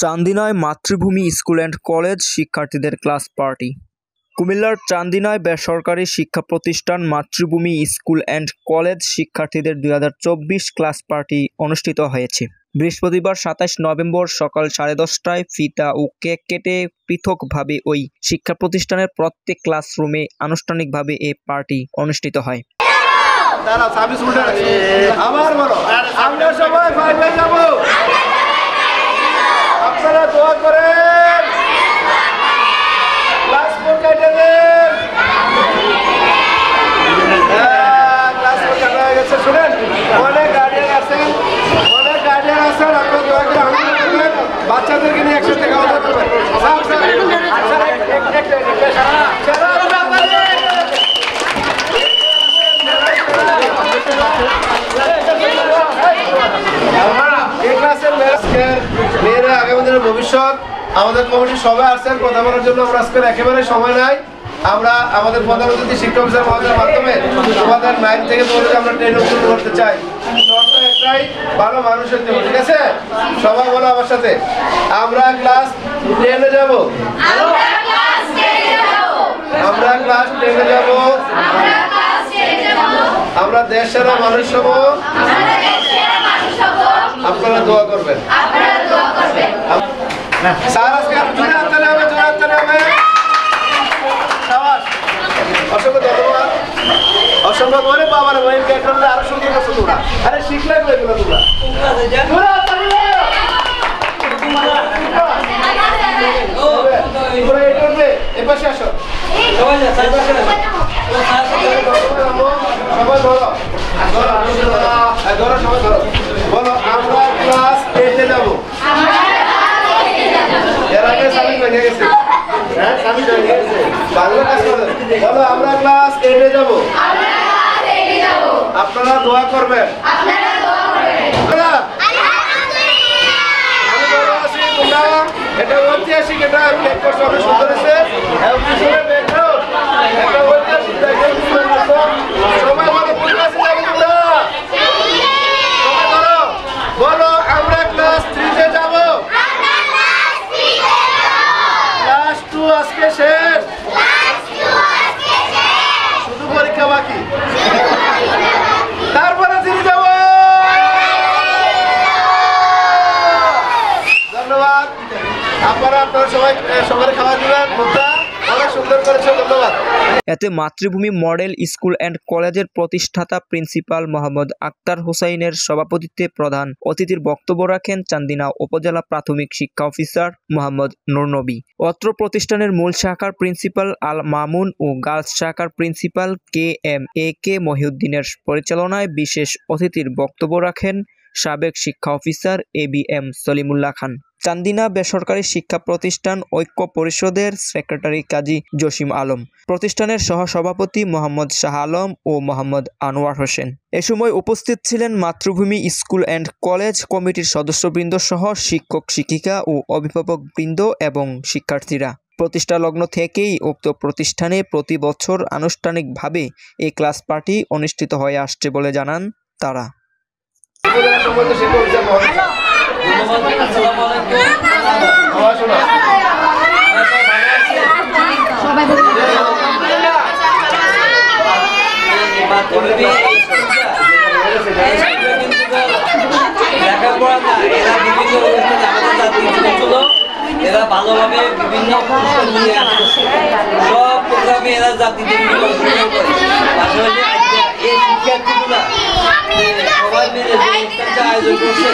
চান্দিনায় মাতৃভূমি school and college শিক্ষার্থীদের class party. কুমিল্লার চান্দিনায় বেসরকারি শিক্ষা প্রতিষ্ঠান মাতৃভূমি স্কুল অ্যান্ড কলেজ শিক্ষার্থীদের 2024 ক্লাস পার্টি অনুষ্ঠিত হয়েছে। বৃহস্পতিবার 27 নভেম্বর সকাল 10:30টায় ফিতা ও কেক কেটে পৃথকভাবে ওই শিক্ষা প্রতিষ্ঠানের প্রত্যেক ক্লাসরুমে আনুষ্ঠানিকভাবে এই পার্টি অনুষ্ঠিত হয়। আপনারা দোয়া করেন, ক্লাস 4 কাটে দেন। ক্লাস 4 কাটা হয়ে গেছে। শুনেন, অনেক গার্ডিয়ান আছেন, আপনারা দোয়া করে আনন্দ করবেন, বাচ্চাদেরকে নিয়ে একসাথে খাওয়া দাওয়া করবেন। মেয়েরা আগামী দিনের ভবিষ্যৎ। আমাদের কমিটির সবাই আসছেন কথা বলার জন্য। আমরা আজকে একেবারে সময় নাই। আমরা আমাদের প্রধান অতিথি শিক্ষা অফিসার মহোদয়ের মাধ্যমে তোমাদের 9 থেকে 12 আমরা ট্রেনিং শুরু করতে চাই। শর্ত একটাই, ভালো মানুষ হতে হবে, ঠিক আছে? সবাই বলো আমার সাথে, আমরা ক্লাস 10-এ যাব। আমরা ক্লাস 10-এ যাব। আমরা দেশ সেরা মানুষ হব। আপনারা দোয়া করবেন। স্যার আজকে জোরে হাততালি হবে, জোরে হাততালি হবে। অসংখ্য ধন্যবাদ, অসংখ্য ধরে বাবার ওই ব্যাকগ্রাউন্ডে আরো সুন্দর করছো তোমরা। আরে শিখলে এগুলো তোমরা জোরে হাততালি হবে। তোমরা এই করবে, এই পাশে আসো সবাই, যা সাইড পাশে আসো সবাই। ধরো সবাই ধরো, বলো আমরা ক্লাস 8-এ যাবো। এর আগে সামিল হয়ে গেছে, হ্যাঁ সামিল হয়ে গেছে, বাংলা কাজ করে। বলো আমরা ক্লাস 8-এ যাবো। আপনারা দোয়া করবেন। এটা ঐতিহাসিক, এটা প্লেট করছে, অনেক সুন্দর হয়েছে। একটা ঐতিহাসিক সবাই বলো বলো আমরা ক্লাস 3-তে যাব। ক্লাস 2 আজকে শেষ, শুধু পরীক্ষা বাকি, তারপরে 3 যাব। ধন্যবাদ। আপনারা সবাই খাওয়া দিবেন। অনেক সুন্দর করেছে, ধন্যবাদ। এতে মাতৃভূমি মডেল স্কুল অ্যান্ড কলেজের প্রতিষ্ঠাতা প্রিন্সিপাল মোহাম্মদ আক্তার হোসাইনের সভাপতিত্বে প্রধান অতিথির বক্তব্য রাখেন চান্দিনা উপজেলা প্রাথমিক শিক্ষা অফিসার মোহাম্মদ নুরনবী। অত্র প্রতিষ্ঠানের মূল শাখার প্রিন্সিপাল আল মামুন ও গার্লস শাখার প্রিন্সিপাল কে মহিউদ্দিনের পরিচালনায় বিশেষ অতিথির বক্তব্য রাখেন সাবেক শিক্ষা অফিসার ABM সলিমুল্লাহ খান। চান্দিনা বেসরকারি শিক্ষা প্রতিষ্ঠান ঐক্য পরিষদের সেক্রেটারি কাজী জসিম আলম, প্রতিষ্ঠানের সহসভাপতি মোহাম্মদ শাহ আলম ও মোহাম্মদ আনোয়ার হোসেন। এ সময় উপস্থিত ছিলেন মাতৃভূমি স্কুল অ্যান্ড কলেজ কমিটির সদস্যবৃন্দ সহ শিক্ষক শিক্ষিকা ও অভিভাবকবৃন্দ এবং শিক্ষার্থীরা। প্রতিষ্ঠা লগ্ন থেকেই উক্ত প্রতিষ্ঠানে প্রতি বছর আনুষ্ঠানিকভাবে এই ক্লাস পার্টি অনুষ্ঠিত হয়ে আসছে বলে জানান তারা। এরা ভালোভাবে বিভিন্ন নিয়ে আসছে, সব প্রোগ্রামে এরা জাতিদের পাশাপাশি এই শিক্ষার্থীগুলা সবাই মিলে যে আয়োজন করছে